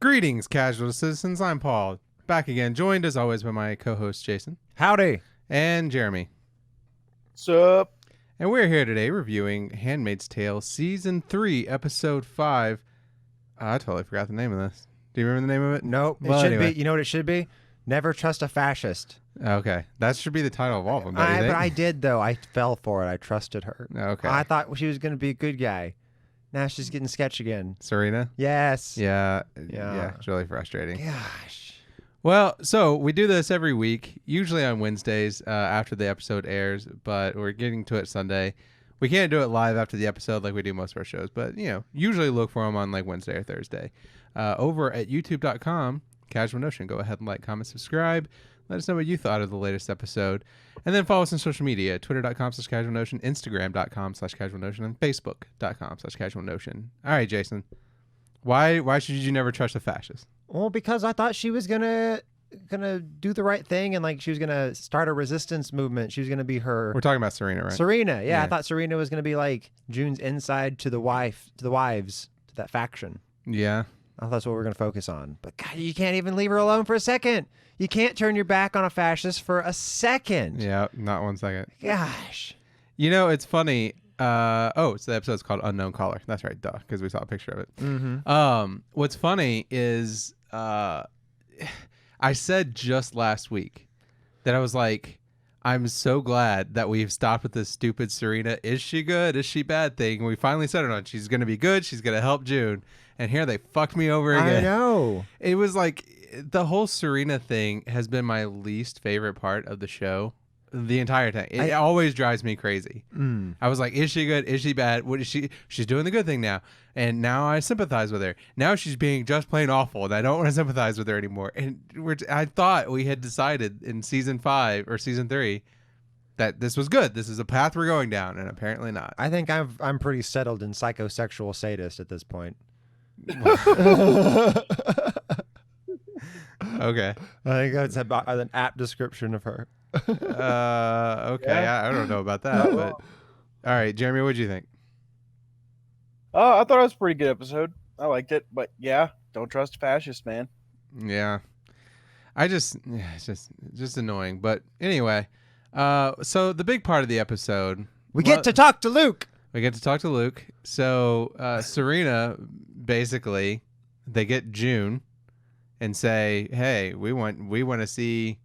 Greetings, casual citizens. I'm Paul, back again, joined as always by my co-host Jason. Howdy. And Jeremy. Sup? And we're here today reviewing Handmaid's Tale Season 3, Episode 5. I totally forgot the name of this. Do you remember the name of it? Nope. Well, it should anyway. be. You know what it should be? Never trust a fascist. Okay. That should be the title of all of them, don't you think? But I did, though. I fell for it. I trusted her. Okay. I thought she was going to be a good guy. Now she's getting sketch again. Serena? Yes. Yeah. It's really frustrating. Gosh. Well, so we do this every week, usually on Wednesdays after the episode airs, but we're getting to it Sunday. We can't do it live after the episode like we do most of our shows, but, usually look for them on like Wednesday or Thursday. Over at youtube.com, Casual Notion. Go ahead and like, comment, subscribe. Let us know what you thought of the latest episode. And then follow us on social media, twitter.com/Casual Notion, instagram.com/Casual Notion, and facebook.com/Casual Notion. All right, Jason. Why should you never trust a fascist? Well, because I thought she was gonna do the right thing and like she was gonna start a resistance movement. She was gonna be her. We're talking about Serena, right? Serena. Yeah, I thought Serena was gonna be like June's inside to the wives, to that faction. Yeah. I thought that's what we're going to focus on. But God, you can't even leave her alone for a second. You can't turn your back on a fascist for a second. Yeah, not 1 second. Gosh. It's funny. So the episode's called Unknown Caller. That's right, duh, because we saw a picture of it. Mm-hmm. What's funny is I said just last week that I was like, I'm so glad that we've stopped with this stupid Serena. Is she good? Is she bad thing? We finally settled on she's going to be good. She's going to help June. And here they fucked me over again. I know. It was like the whole Serena thing has been my least favorite part of the show the entire time. It always drives me crazy. I was like, is she good? Is she bad? What is she? She's doing the good thing now. And now I sympathize with her. Now she's being just plain awful, and I don't want to sympathize with her anymore. And I thought we had decided in season 5 or season 3 that this was good. This is a path we're going down, and apparently not. I think I'm pretty settled in psychosexual sadist at this point. Okay. I think that's about an apt description of her. Okay. Yeah. I don't know about that, but all right, Jeremy, what'd you think? I thought it was a pretty good episode. I liked it, but yeah, don't trust fascists, man. Yeah. It's just annoying. But anyway, so the big part of the episode, We get to talk to Luke. We get to talk to Luke. So Serena, basically, they get June and say, "Hey, we want to see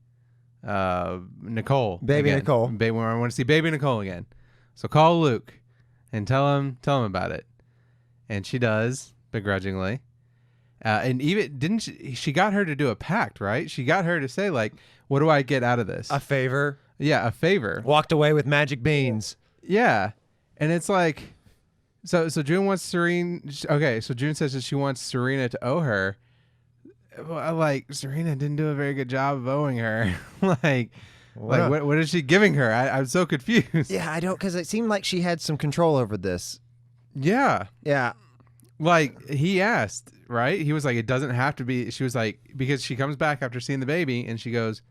Nicole, Baby again. Nicole. We want to see baby Nicole again. So call Luke and tell him about it." And she does begrudgingly. And even she got her to do a pact, right? She got her to say like, "What do I get out of this?" A favor. Yeah, a favor. Walked away with magic beans. Yeah. And it's like, so June wants Serena. Okay, so June says that she wants Serena to owe her. Well, like, Serena didn't do a very good job of owing her. What is she giving her? I'm so confused. Yeah, I don't, because it seemed like she had some control over this. Yeah. Yeah. Like, he asked, right? He was like, it doesn't have to be. She was like, because she comes back after seeing the baby, and she goes,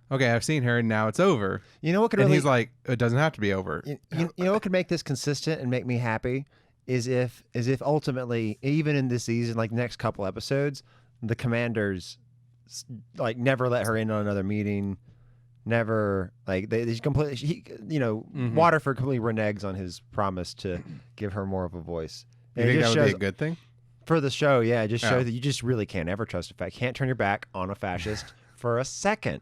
okay, I've seen her, and now it's over. You know what could and really... he's like, it doesn't have to be over. You know what could make this consistent and make me happy is if ultimately, even in this season, like next couple episodes, the commanders like never let her in on another meeting. Never, like, they completely, Waterford completely reneges on his promise to give her more of a voice. You think that would be a good thing? For the show, yeah. It just shows that you just really can't ever trust a fact. Can't turn your back on a fascist for a second.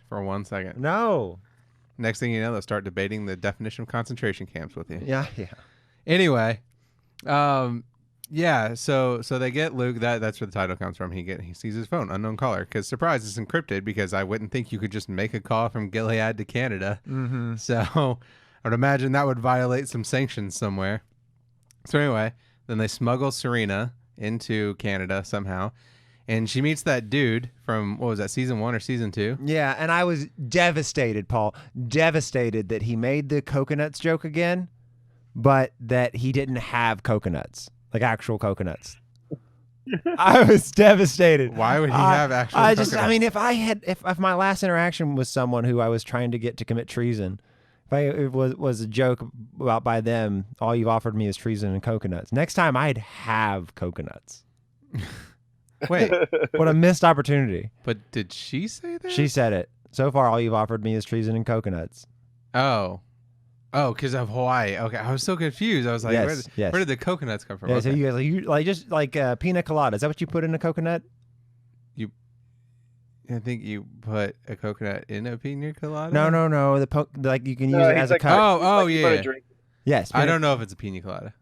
For 1 second. No. Next thing you know, they'll start debating the definition of concentration camps with you. Yeah. Anyway, yeah, so they get Luke. That's where the title comes from. He sees his phone, unknown caller, because surprise, it's encrypted. Because I wouldn't think you could just make a call from Gilead to Canada. Mm-hmm. So I would imagine that would violate some sanctions somewhere. So anyway, then they smuggle Serena into Canada somehow, and she meets that dude from, what was that, season 1 or season 2? Yeah, and I was devastated, Paul. Devastated that he made the coconuts joke again, but that he didn't have coconuts. Like actual coconuts. I was devastated. Why would he have actual coconuts? I mean, if my last interaction was someone who I was trying to get to commit treason, if it was a joke about by them, all you've offered me is treason and coconuts. Next time I'd have coconuts. Wait, What a missed opportunity. but did she say that? She said it. So far, all you've offered me is treason and coconuts. Oh, because of Hawaii. Okay, I was so confused. I was like, Yes, yes. where did the coconuts come from? Yeah, Okay. so you guys like just like pina colada. Is that what you put in a coconut? I think you put a coconut in a pina colada. No. Like you can use No, it he's as a like- cup. Oh, You put a yeah. drink. Yes. I don't know if it's a pina colada.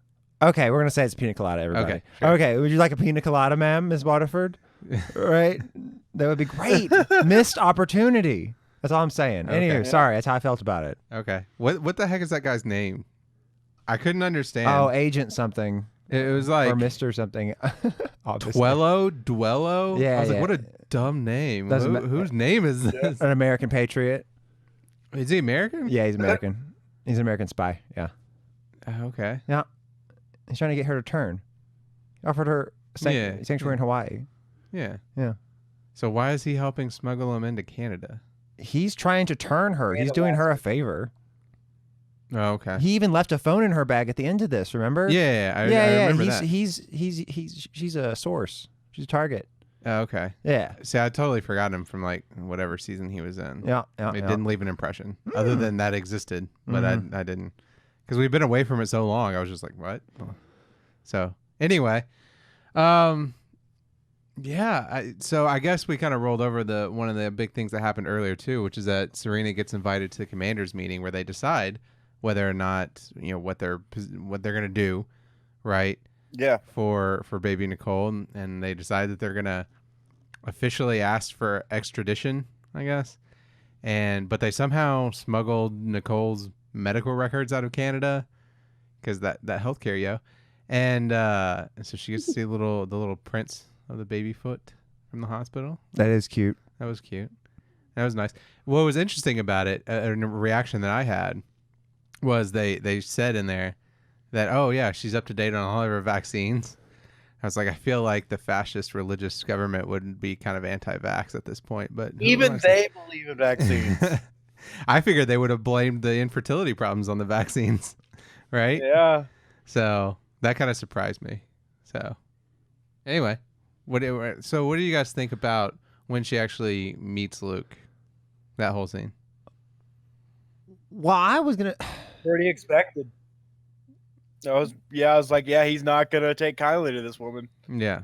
Okay, we're gonna say it's pina colada, everybody. Okay, sure. Okay, would you like a pina colada, ma'am, Miss Waterford? Right? That would be great. Missed opportunity. That's all I'm saying. Okay. Anywho, sorry, that's how I felt about it. Okay. What the heck is that guy's name? I couldn't understand. Oh, Agent something it was like or Mister something. Obviously. Duello. Yeah, I was yeah. like, what a dumb name. Doesn't ma- Whose name is this? An American patriot. Is he American? Yeah, he's American. He's an American spy. Yeah. Okay. He's trying to get her to turn. He offered her sanctuary in Hawaii. Yeah. Yeah. So why is he helping smuggle him into Canada? He's trying to turn her. He's doing her a favor. Oh, okay. He even left a phone in her bag at the end of this, remember? Yeah, I remember that. She's a source. She's a target. Oh, okay. Yeah. See, I totally forgot him from like whatever season he was in. Yeah. It yeah. didn't leave an impression other than that existed, but I didn't, because we've been away from it so long. I was just like, what? So anyway, yeah. So I guess we kind of rolled over one of the big things that happened earlier too, which is that Serena gets invited to the commanders meeting where they decide whether or not what they're gonna do, right? Yeah. For baby Nicole, and they decide that they're gonna officially ask for extradition, I guess. But they somehow smuggled Nicole's medical records out of Canada because that healthcare, and so she gets to see the little prints of the baby foot from the hospital. That is cute. That was cute. That was nice. What was interesting about it, a reaction that I had, was they said in there that, oh yeah, she's up to date on all of her vaccines. I was like, I feel like the fascist religious government would be kind of anti-vax at this point, but Even they believe in vaccines. I figured they would have blamed the infertility problems on the vaccines, right? Yeah. So that kind of surprised me. So anyway, what do you guys think about when she actually meets Luke? That whole scene. Well, I was gonna. Pretty expected. I was like, yeah, he's not gonna take kindly to this woman. Yeah.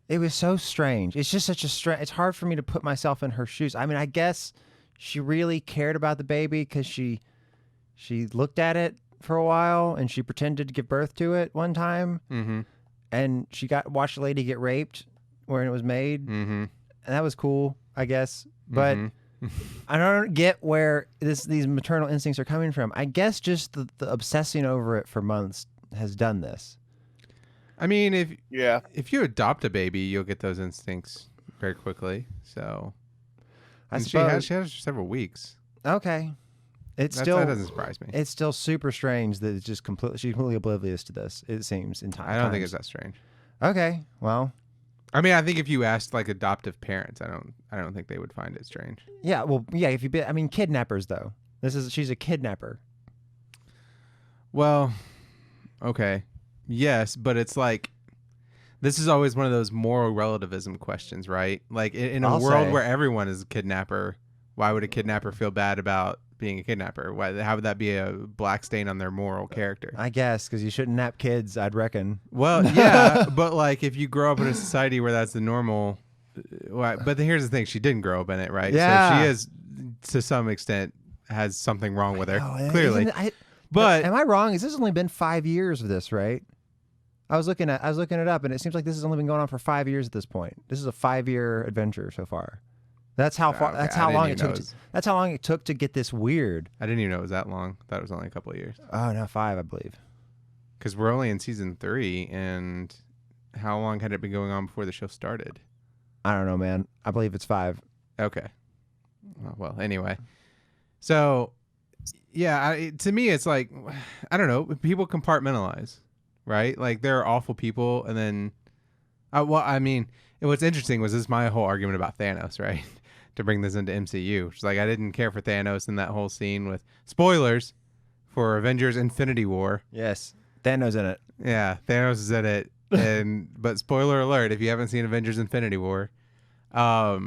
It was so strange. It's just such a strange. It's hard for me to put myself in her shoes. I mean, I guess she really cared about the baby because she looked at it for a while and she pretended to give birth to it one time, and she watched a lady get raped when it was made, and that was cool, I guess. But I don't get where these maternal instincts are coming from. I guess just the obsessing over it for months has done this. I mean, if you adopt a baby, you'll get those instincts very quickly. So, she has several weeks. Okay, that doesn't surprise me. It's still super strange that it's just she's completely oblivious to this. It seems in time. I don't think it's that strange. Okay, well, I mean, I think if you asked like adoptive parents, I don't think they would find it strange. yeah, well, yeah. I mean, kidnappers though. She's a kidnapper. Well, okay. Yes, but it's like, this is always one of those moral relativism questions, right? Like in a world where everyone is a kidnapper, why would a kidnapper feel bad about being a kidnapper? How would that be a black stain on their moral character? I guess because you shouldn't nap kids, I'd reckon. Well, yeah, but like if you grow up in a society where that's the normal, but here's the thing: she didn't grow up in it, right? Yeah. So she is, to some extent, has something wrong with her, Oh, clearly. But am I wrong? Has this only been 5 years of this, right? I was looking it up, and it seems like this has only been going on for 5 years at this point. This is a 5-year adventure so far. That's how far. Okay, That's how long it took. was- That's how long it took to get this weird. I didn't even know it was that long. I thought it was only a couple of years. Oh no, 5, I believe. Because we're only in season 3, and how long had it been going on before the show started? I don't know, man. I believe it's 5. Okay. Well, anyway. So, yeah, to me, it's like, I don't know. People compartmentalize, right? Like, there are awful people, and then, I mean, what's interesting was this my whole argument about Thanos, right? To bring this into MCU. It's like, I didn't care for Thanos in that whole scene with, spoilers for Avengers Infinity War. Yes, Thanos in it. Yeah, Thanos is in it. but spoiler alert, if you haven't seen Avengers Infinity War, we're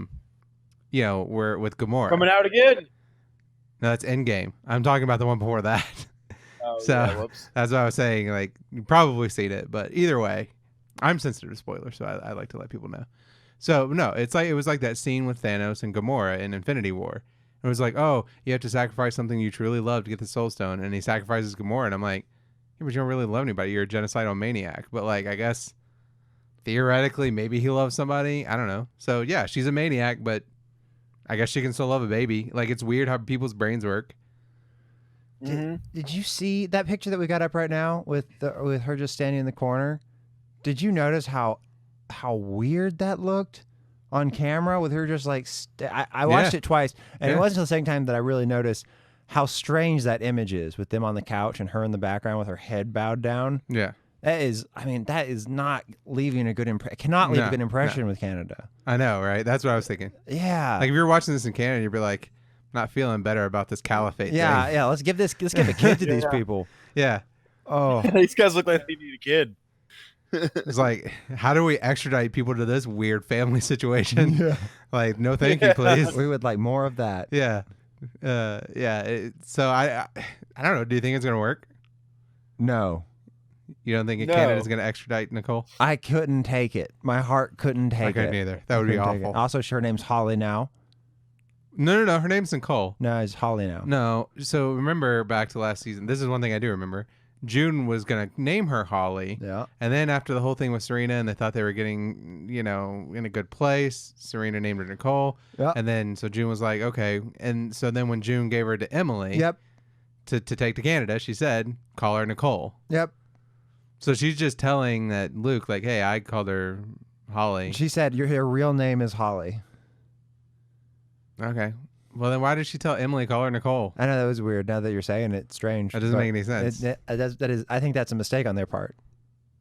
with Gamora. Coming out again. No, that's Endgame. I'm talking about the one before that. Oh, So yeah, whoops. that's what I was saying. Like, you probably seen it, but either way, I'm sensitive to spoilers, so I like to let people know. So no, it was like that scene with Thanos and Gamora in Infinity War. It was like, oh, you have to sacrifice something you truly love to get the Soul Stone, and he sacrifices Gamora, and I'm like, yeah, but you don't really love anybody. You're a genocidal maniac. But like, I guess theoretically, maybe he loves somebody. I don't know. So yeah, she's a maniac, but I guess she can still love a baby. Like, it's weird how people's brains work. Did you see that picture that we got up right now with her just standing in the corner? Did you notice how weird that looked on camera with her just like I watched it twice, and it wasn't until the second time that I really noticed how strange that image is with them on the couch and her in the background with her head bowed down. Yeah. That is not leaving a good impression. Cannot leave a good impression with Canada. I know, right? That's what I was thinking. Yeah. Like, if you're watching this in Canada, you'd be like, not feeling better about this caliphate thing. Yeah. Let's give a kid to these people. Yeah. Oh, These guys look like they need a kid. It's like, how do we extradite people to this weird family situation? Yeah. Like, no, thank you, please. we would like more of that. Yeah. So I don't know. Do you think it's gonna work? No. You don't think No. Canada's gonna extradite Nicole? I couldn't take it. My heart couldn't take it. I couldn't either. That would be Couldn't take it. awful. Also, her name's Holly now. No. Her name's Nicole. No, it's Holly now. No. So remember back to last season. This is one thing I do remember. June was gonna name her Holly. Yeah. And then after the whole thing with Serena, and they thought they were getting, in a good place, Serena named her Nicole. Yeah. And then so June was like, okay. And so then when June gave her to Emily, Yep. to take to Canada, she said, call her Nicole. Yep. So she's just telling that Luke, like, hey, I called her Holly. She said your real name is Holly. Okay. Well, then why did she tell Emily call her Nicole? I know that was weird. Now that you're saying it, it's strange. That doesn't but make any sense. that is. I think that's a mistake on their part.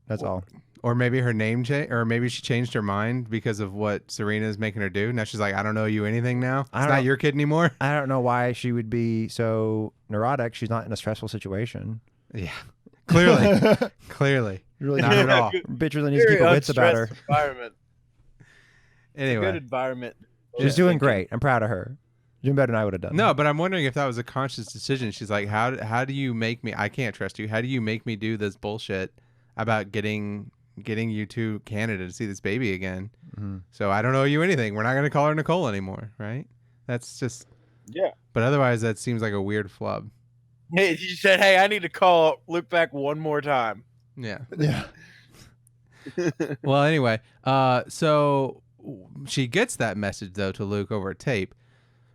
That's all. Or maybe her name or maybe she changed her mind because of what Serena is making her do. Now she's like, I don't know you anything now. It's not your kid anymore. I don't know why she would be so neurotic. She's not in a stressful situation. Yeah. Clearly. Really Not at all. Bitch really needs to keep her wits about her. Environment. Anyway. Good environment. She's doing great. I'm proud of her. Doing better than I would have done. No, but I'm wondering if that was a conscious decision. She's like, how do you make me? I can't trust you. How do you make me do this bullshit about getting you to Canada to see this baby again? Mm-hmm. So I don't owe you anything. We're not going to call her Nicole anymore, right? That's just But otherwise, that seems like a weird flub. Hey, she said, "Hey, I need to call Luke back one more time." Yeah. Yeah. Well, anyway, so she gets that message though to Luke over tape.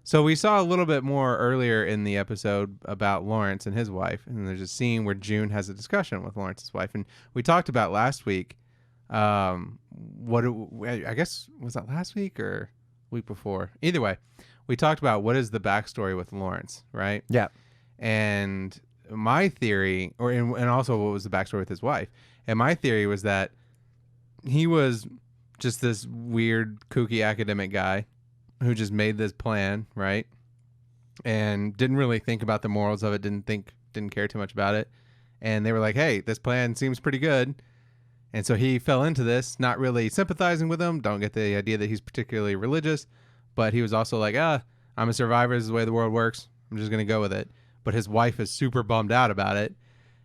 So we saw a little bit more earlier in the episode about Lawrence and his wife, and there's a scene where June has a discussion with Lawrence's wife, and we talked about last week. I guess was that last week or week before? Either way, we talked about what is the backstory with Lawrence, right? Yeah. And my theory, and also what was the backstory with his wife, and my theory was that he was just this weird, kooky academic guy who just made this plan, right? And didn't really think about the morals of it, didn't care too much about it. And they were like, hey, this plan seems pretty good. And so he fell into this, not really sympathizing with him. Don't get the idea that he's particularly religious. But he was also like, I'm a survivor. This is the way the world works. I'm just going to go with it. But his wife is super bummed out about it.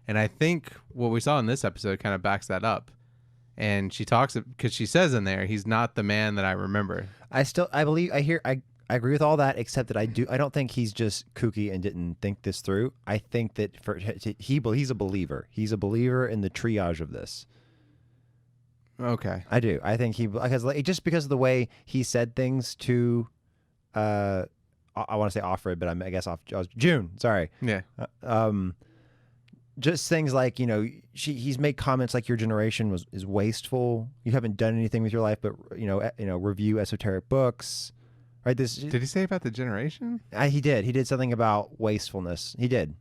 And I think what we saw in this episode kind of backs that up. And she talks, because she says in there, he's not the man that I remember. I agree with all that, except that I don't think he's just kooky and didn't think this through. I think that he's a believer. He's a believer in the triage of this. Okay. I do. I think just because of the way he said things to, I want to say Offred, but I guess June. Sorry. Yeah. Just things like, he's made comments like your generation is wasteful. You haven't done anything with your life, but review esoteric books, right? Did he say about the generation? He did. He did something about wastefulness. He did.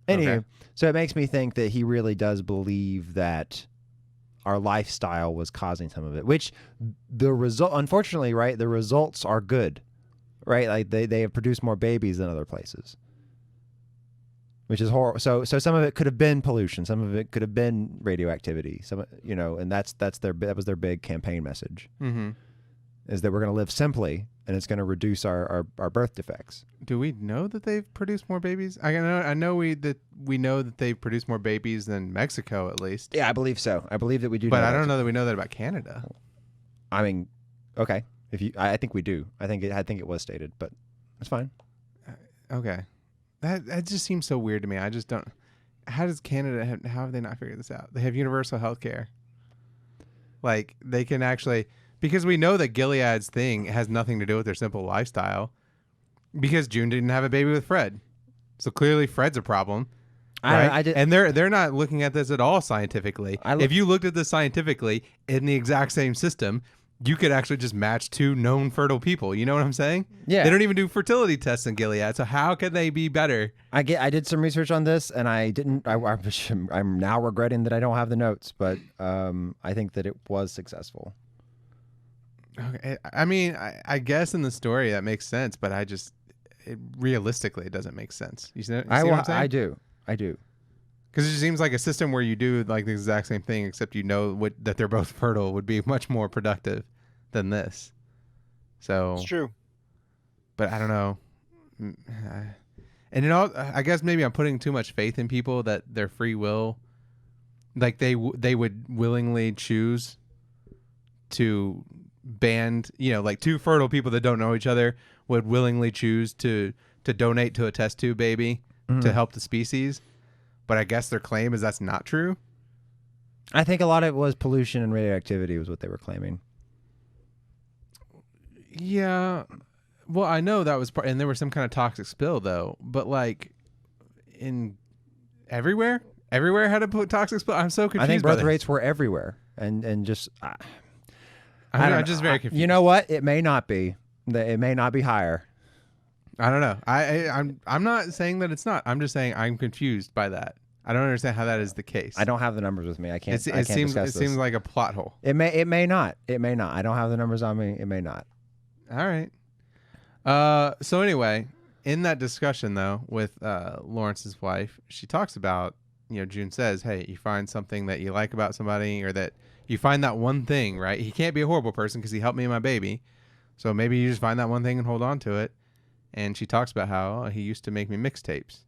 Anyway, Okay. So it makes me think that he really does believe that our lifestyle was causing some of it. Which unfortunately, right? The results are good, right? Like they have produced more babies than other places. which is horrible. So some of it could have been pollution, some of it could have been radioactivity. Some, and that was their big campaign message. Mm-hmm. Is that we're going to live simply, and it's going to reduce our birth defects. Do we know that they've produced more babies? I know we know that they've produced more babies than Mexico, at least. Yeah, I believe so. I believe that we do. But I don't know that we know that about Canada. I mean, okay. I think we do. I think it was stated, but it's fine. Okay, that just seems so weird to me. I just don't. How does Canada how have they not figured this out? They have universal health care. Like they can actually. Because we know that Gilead's thing has nothing to do with their simple lifestyle. Because June didn't have a baby with Fred, so clearly Fred's a problem. Right? And they're not looking at this at all scientifically. If you looked at this scientifically in the exact same system, you could actually just match two known fertile people. You know what I'm saying? Yeah. They don't even do fertility tests in Gilead, so how can they be better? I did some research on this, and I didn't. I'm now regretting that I don't have the notes, but I think that it was successful. Okay. I mean, I guess in the story that makes sense, but realistically it doesn't make sense. You see what I'm saying? I do. Because it just seems like a system where you do like the exact same thing, except that they're both fertile would be much more productive than this. So It's true. But I don't know. And I guess maybe I'm putting too much faith in people that their free will, like they would willingly choose to band, like two fertile people that don't know each other would willingly choose to donate to a test tube baby to help the species. But I guess their claim is that's not true. I think a lot of it was pollution and radioactivity was what they were claiming. Yeah. Well, I know that was part, and there was some kind of toxic spill though. But like, in everywhere had a toxic spill. I'm so confused. I think birth rates were everywhere, and just. I'm just very confused. You know what? It may not be. It may not be higher. I don't know. I'm not saying that it's not. I'm just saying I'm confused by that. I don't understand how that is the case. I don't have the numbers with me. I can't. It seems like a plot hole. It may not. It may not. I don't have the numbers on me. It may not. All right. So anyway, in that discussion though with Lawrence's wife, she talks about, June says, hey, you find something that you like about somebody, or that you find that one thing, right? He can't be a horrible person because he helped me and my baby. So maybe you just find that one thing and hold on to it. And she talks about how he used to make me mixtapes.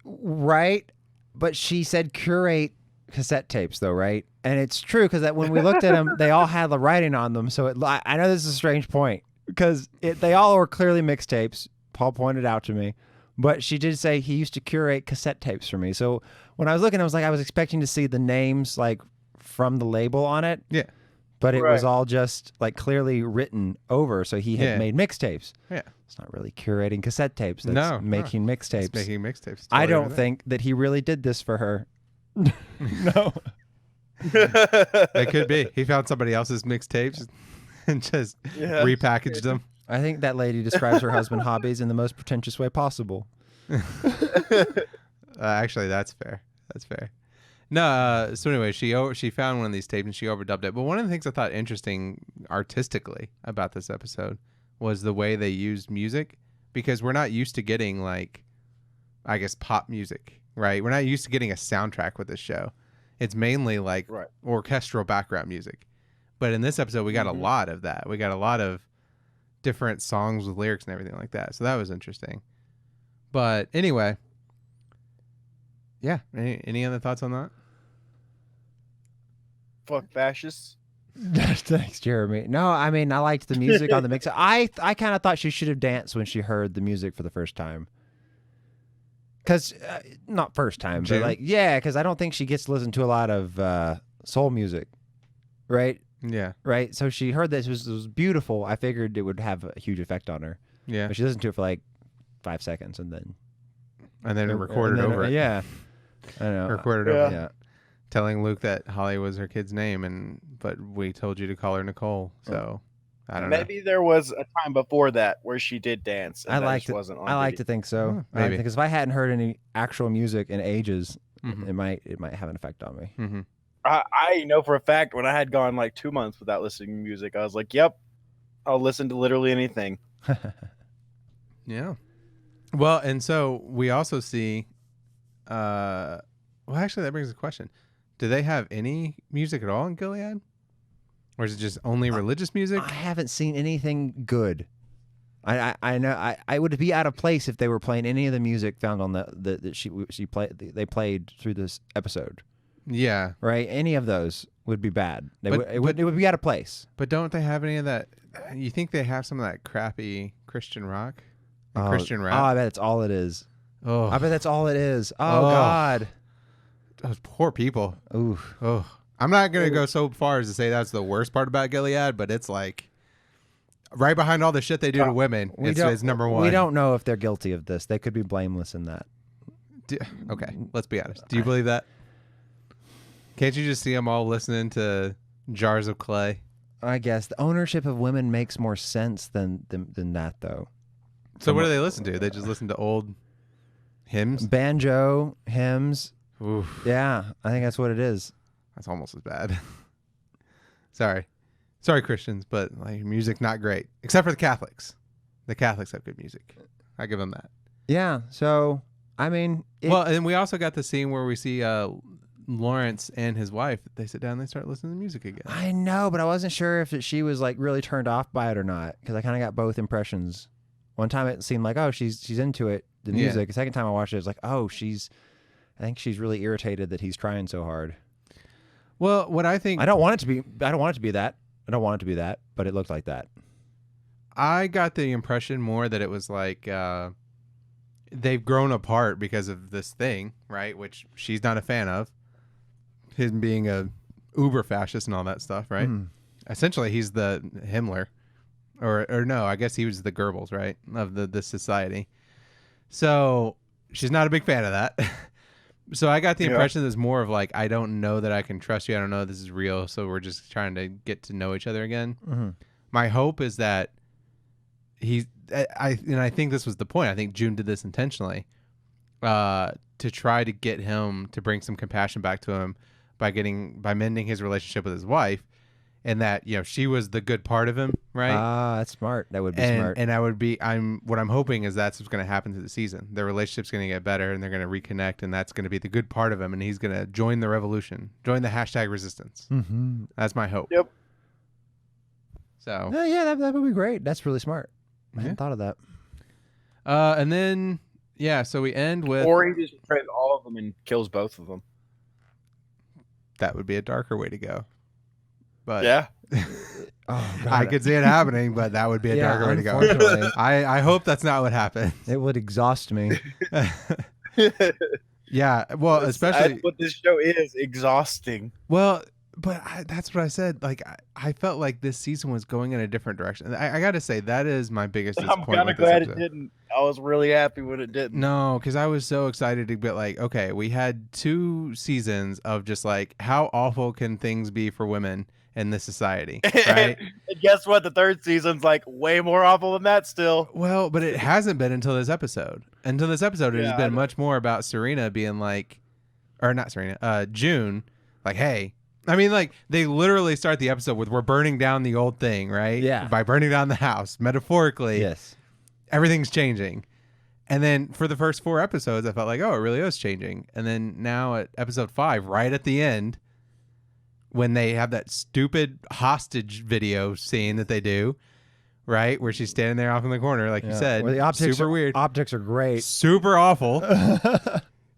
Right. But she said curate cassette tapes, though, right? And it's true because that when we looked at them, they all had the writing on them. So I know this is a strange point because they all were clearly mixtapes. Paul pointed out to me. But she did say he used to curate cassette tapes for me. So when I was looking, I was expecting to see the names like from the label on it. Yeah. But it was all just like clearly written over. So he had made mixtapes. Yeah. It's not really curating cassette tapes. That's making mixtapes. It's making mixtapes. I don't think that he really did this for her. No. It could be. He found somebody else's mixtapes and just repackaged them. I think that lady describes her husband's hobbies in the most pretentious way possible. Actually, that's fair. That's fair. No, so anyway, she found one of these tapes and she overdubbed it. But one of the things I thought interesting artistically about this episode was the way they used music, because we're not used to getting like, I guess, pop music, right? We're not used to getting a soundtrack with this show. It's mainly like orchestral background music. But in this episode, we got a lot of that. We got a lot of different songs with lyrics and everything like that. So that was interesting. But anyway, yeah. Any other thoughts on that? Fuck fascists. Thanks, Jeremy. No, I mean, I liked the music on the mix. I kind of thought she should have danced when she heard the music for the first time. Because, not first time, but like, because I don't think she gets to listen to a lot of soul music, right? Yeah. Right? So she heard this, it was beautiful. I figured it would have a huge effect on her. Yeah. But she listened to it for like 5 seconds and then it recorded over it. Yeah. I know. Recorded over it. Telling Luke that Holly was her kid's name, but we told you to call her Nicole. So I don't know. Maybe there was a time before that where she did dance. And I like to think so. Maybe because if I hadn't heard any actual music in ages, it might have an effect on me. Mm-hmm. I know for a fact when I had gone like 2 months without listening to music, I was like, "Yep, I'll listen to literally anything." Yeah. Well, and so we also see. Well, actually, that brings a question: do they have any music at all in Gilead, or is it just only religious music? I haven't seen anything good. I know I would be out of place if they were playing any of the music found on that they played through this episode. Yeah, Right, any of those would be bad. But- It would be out of place. but don't they have any of that? You think they have some of that crappy Christian rock, and Christian Oh, rap? I bet it's all it is. Oh, I bet that's all it is. Oh, Oh. God. those poor people. Ooh. Oh, I'm not gonna go so far as to say that's the worst part about Gilead, but it's like right behind all the shit they do to women. It's number one. We don't know if they're guilty of this. They could be blameless in that. Okay, let's be honest. Do you believe that? Can't you just see them all listening to Jars of Clay? I guess the ownership of women makes more sense than that, though. So what do they listen to? They just listen to old hymns? Banjo, hymns. Oof, Yeah, I think that's what it is. that's almost as bad. Sorry, Christians, but like music not great, except for the Catholics. The Catholics have good music. I give them that. Yeah, so, I mean... Well, and we also got the scene where we see Lawrence and his wife. They sit down and they start listening to music again. I know, but I wasn't sure if she was like really turned off by it or not, because I kind of got both impressions. One time it seemed like, oh, she's into it, the Yeah. music. The second time I watched it, it was like, oh, I think she's really irritated that he's trying so hard. Well, what I think I don't want it to be that. I don't want it to be that, but it looked like that. I got the impression more that it was like they've grown apart because of this thing, right? Which she's not a fan of. Him being a uber fascist and all that stuff, right? Mm. Essentially, he's the Himmler, or no, I guess he was the Goebbels, right, of this society. So she's not a big fan of that. So I got the impression that it's more of like, I don't know that I can trust you. I don't know this is real. So we're just trying to get to know each other again. Mm-hmm. My hope is that I think this was the point. I think June did this intentionally to try to get him to bring some compassion back to him by mending his relationship with his wife, and that she was the good part of him, right? Ah, that's smart. That would be smart. And what I'm hoping is that's what's going to happen through the season. Their relationship's going to get better, and they're going to reconnect, and that's going to be the good part of him, and he's going to join the revolution, join the hashtag resistance. Mm-hmm. That's my hope. Yep. So Yeah, that would be great. That's really smart. I hadn't thought of that. and then so we end with Or he just betrays all of them and kills both of them. that would be a darker way to go. But Yeah. Oh, God. I could see it happening, but that would be a darker way to go. unfortunately, I hope that's not what happened. it would exhaust me. Yeah, well, especially That's what this show is, exhausting. well, but that's what I said. Like I felt like this season was going in a different direction. I got to say that is my biggest I'm disappointment. kind of with this glad episode. it didn't. I was really happy when it didn't. No, because I was so excited to be like, okay, we had 2 seasons of just like how awful can things be for women in this society, right? And guess what? The third season's like way more awful than that still. Well, but it hasn't been until this episode. Until this episode, it Yeah, has I been know. much more about Serena being like, or not Serena, June, like, hey. I mean, like, they literally start the episode with, we're burning down the old thing, right? Yeah. By burning down the house, metaphorically. Yes. Everything's changing. And then for the first 4 episodes, I felt like, oh, it really is changing. And then now at episode 5, right at the end, when they have that stupid hostage video scene that they do, right? Where she's standing there off in the corner, like you said. Where the optics super weird. Optics are great. Super awful.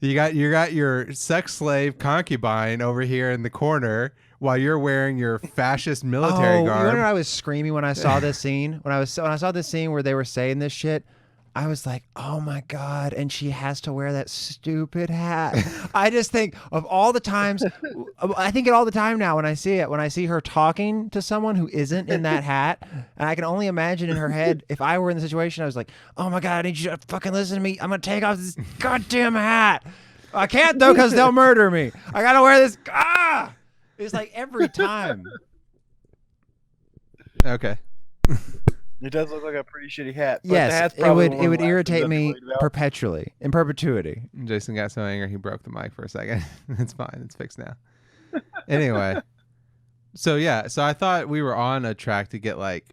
You got your sex slave concubine over here in the corner while you're wearing your fascist military You garb. know what I was screaming when I saw this scene? When I saw this scene where they were saying this shit, I was like, oh my God, and she has to wear that stupid hat. I just think of all the times, I think it all the time now when I see it, when I see her talking to someone who isn't in that hat, and I can only imagine in her head, if I were in the situation, I was like, oh my God, I need you to fucking listen to me. I'm going to take off this goddamn hat. I can't though, because they'll murder me. I got to wear this. Ah! It's like every time. Okay. It does look like a pretty shitty hat. But the Yes, hat's it probably would one of the last irritate things I'd be me worried about. perpetually, in perpetuity. Jason got so angry he broke the mic for a second. It's fine. It's fixed now. Anyway. So I thought we were on a track to get like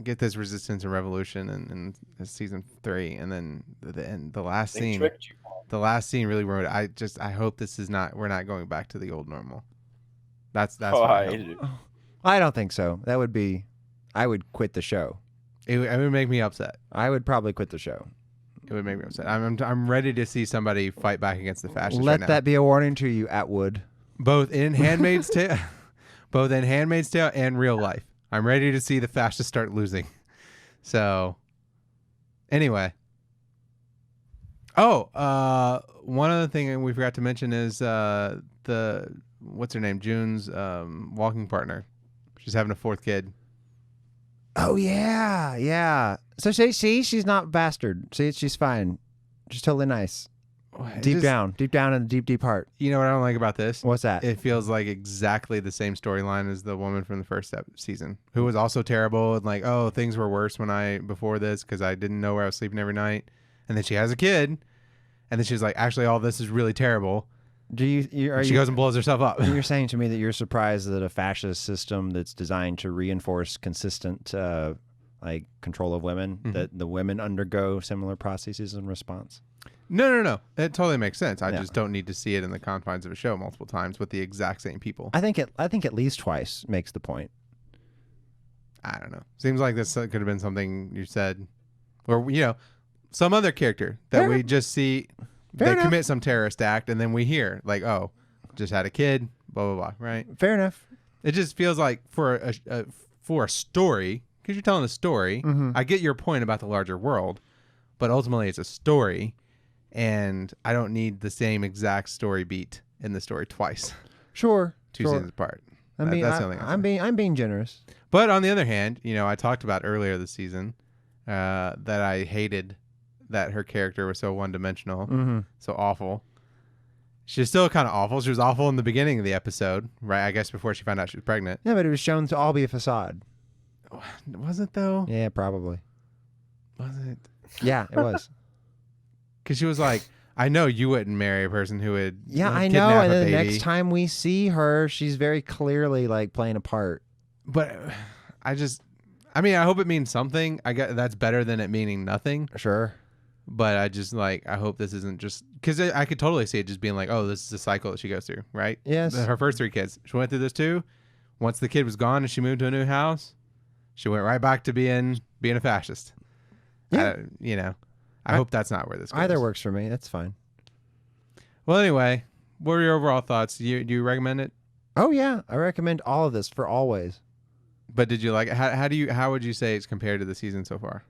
get this resistance and revolution in season 3, and then the last They scene. tricked you. The last scene really ruined it. I hope this is not. We're not going back to the old normal. That's Oh, what I I hope. hated it. I don't think so. That would be. I would quit the show. It would make me upset. I would probably quit the show. It would make me upset. I'm ready to see somebody fight back against the fascists. Let right now. that be a warning to you, Atwood. Both in Handmaid's Tale, and real life. I'm ready to see the fascists start losing. So, anyway. Oh, one other thing we forgot to mention is what's her name? June's walking partner. She's having a 4th kid. Oh yeah. So she's not bastard. See, she's fine. She's totally nice. Deep down in the deep heart. You know what I don't like about this? What's that? It feels like exactly the same storyline as the woman from the first season, who was also terrible and like, oh, things were worse before this because I didn't know where I was sleeping every night. And then she has a kid, and then she's like, actually, all this is really terrible. She goes and blows herself up. You're saying to me that you're surprised that a fascist system that's designed to reinforce consistent like control of women, that the women undergo similar processes in response? No. It totally makes sense. I Yeah. just don't need to see it in the confines of a show multiple times with the exact same people. I think at least twice makes the point. I don't know. Seems like this could have been something you said, or some other character that Fair we enough. just see. Fair They enough. commit some terrorist act, and then we hear like, oh, just had a kid, blah blah blah. Right? Fair enough. It just feels like for a story, because you're telling a story. Mhm. I get your point about the larger world, but ultimately it's a story, and I don't need the same exact story beat in the story twice, Sure. two sure. seasons apart. I'm being, That's the only thing I'll say. I'm being generous. But on the other hand, I talked about earlier this season that I hated that her character was so one-dimensional, Mm-hmm. so awful. She's still kind of awful. She was awful in the beginning of the episode, right? I guess before she found out she was pregnant. Yeah, but it was shown to all be a facade. Was it though? Yeah, probably. Was it? Yeah, it was. Because she was like, I know you wouldn't marry a person who would Yeah, I kidnap know. a And then the baby. next time we see her, she's very clearly like playing a part. But I hope it means something. I guess that's better than it meaning nothing. Sure. But I hope this isn't just because I could totally see it just being like, oh, this is a cycle that she goes through, right? Yes. Her first 3 kids, she went through this too. Once the kid was gone and she moved to a new house, she went right back to being a fascist. Yeah. I hope that's not where this goes. Either works for me. That's fine. Well, anyway, what are your overall thoughts? Do you recommend it? Oh yeah, I recommend all of this for always. But did you like it? How would you say it's compared to the season so far?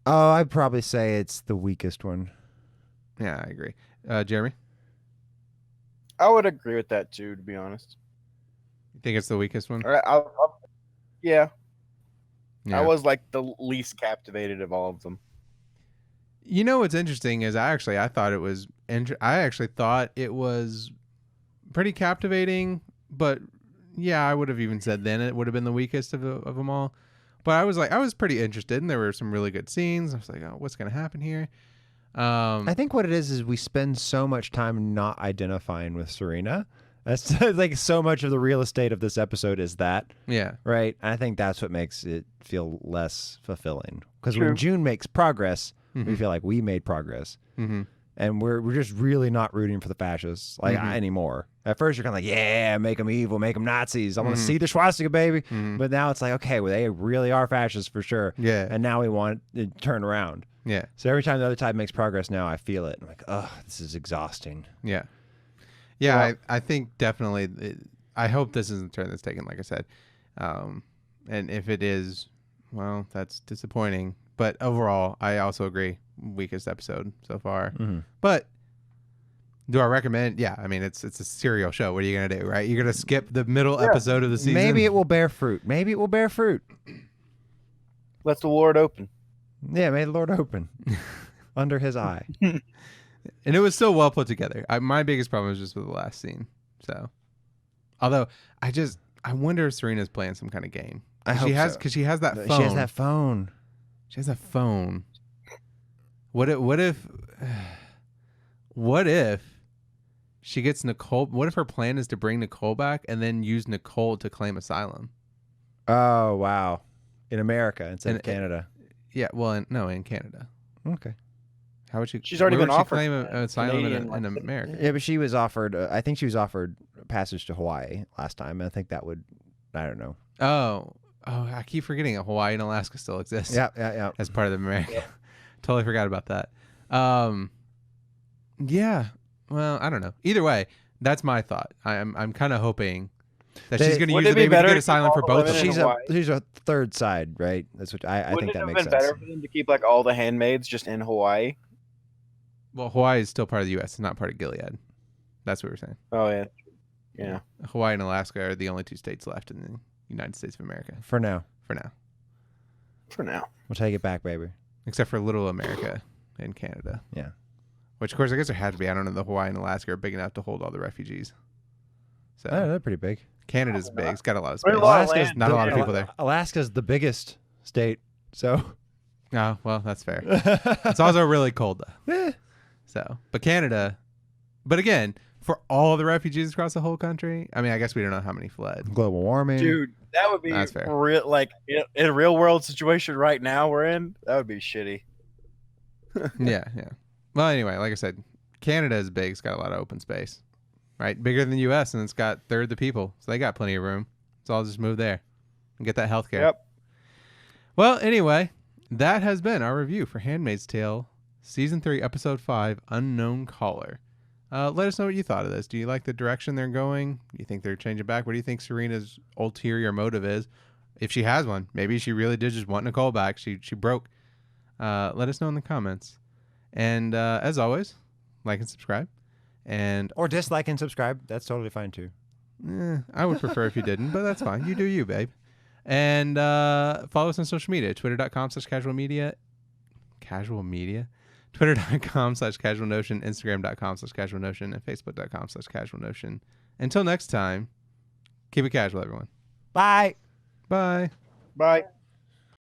Oh, I'd probably say it's the weakest one. Yeah, I agree. Jeremy, I would agree with that too, to be honest. you think it's the weakest one? All right, yeah, Yeah. I was like the least captivated of all of them. You know what's interesting is I thought it was pretty captivating, but yeah, I would have even said then it would have been the weakest of them all. But I was pretty interested, and there were some really good scenes. I was like, oh, what's going to happen here? I think what it is we spend so much time not identifying with Serena. That's like so much of the real estate of this episode is that, Yeah. right? I think that's what makes it feel less fulfilling. Because True. when June makes progress, we Mhm. feel like we made progress. Mm-hmm. And we're just really not rooting for the fascists anymore. At first, you're kind of like, yeah, make them evil, make them Nazis. I want to see the swastika, baby. Mhm. But now it's like, okay, well, they really are fascists for sure. Yeah. And now we want to turn around. Yeah. So every time the other side makes progress now, I feel it. I'm like, oh, this is exhausting. Yeah. Yeah, Well- I think definitely. I hope this isn't the turn that's taken, like I said. And if it is, well, that's disappointing. But overall, I also agree. Weakest episode so far. Mhm. But do I recommend? Yeah, I mean, it's a serial show. What are you going to do, right? You're going to skip the middle episode of the season? Maybe it will bear fruit. Maybe it will bear fruit. Let the Lord open. Yeah, may the Lord open under his eye. And it was still well put together. My biggest problem was just with the last scene. So, although I wonder if Serena's playing some kind of game. I hope so. Because she has that phone. She has that phone. She has a phone. What if she gets Nicole? What if her plan is to bring Nicole back and then use Nicole to claim asylum? Oh, wow. in America instead of And- Canada. Yeah, well, in Canada. Okay. How would you? She's already where been would she offered claim asylum Canadian, in like, America? Yeah, but she was offered. I think she was offered passage to Hawaii last time. I think that would. I don't know. Oh, I keep forgetting that Hawaii and Alaska still exist. Yeah. As part of America. Totally forgot about that. Yeah. Well, I don't know. Either way, that's my thought. I'm kind of hoping that she's going to use Wouldn't the it be baby to better get to asylum keep for all the both of women them. in She's a third side, right? That's what I Wouldn't think it that have makes been sense. better for them to keep like all the handmaids just in Hawaii? Well, Hawaii is still part of the U.S. It's not part of Gilead. That's what we're saying. Oh yeah, yeah. Hawaii and Alaska are the only two states left in the United States of America For now, for now, For now. we'll take it back, baby. except for Little America in Canada. Yeah. Which, of course, I guess there had to be. I don't know. The Hawaii and Alaska are big enough to hold all the refugees. So Oh, they're pretty big. Canada's big. It's got a lot of There's space. a lot of Alaska's land. Not a lot of people there. Alaska's the biggest state, so Oh, well, that's fair. It's also really cold though. Eh. So, but Canada, but again, for all the refugees across the whole country, I mean, I guess we don't know how many fled. global warming. Dude, that would be That's fair. real. Like in a real world situation right now we're in, that would be shitty. Yeah. Well, anyway, like I said, Canada is big. It's got a lot of open space, right? Bigger than the U.S. and it's got third the people, so they got plenty of room. So I'll just move there and get that health care. Yep. Well, anyway, that has been our review for Handmaid's Tale, Season 3, Episode 5, Unknown Caller. Let us know what you thought of this. Do you like the direction they're going? Do you think they're changing back? What do you think Serena's ulterior motive is? If she has one, maybe she really did just want Nicole back. She broke. Let us know in the comments. And as always, like and subscribe. And Or dislike and subscribe. That's totally fine too. I would prefer if you didn't, but that's fine. You do you, babe. And follow us on social media, twitter.com/casualmedia. Casual media? Twitter.com/casualnotion, Instagram.com/casualnotion, and Facebook.com/casualnotion. Until next time, keep it casual, everyone. Bye. Bye. Bye.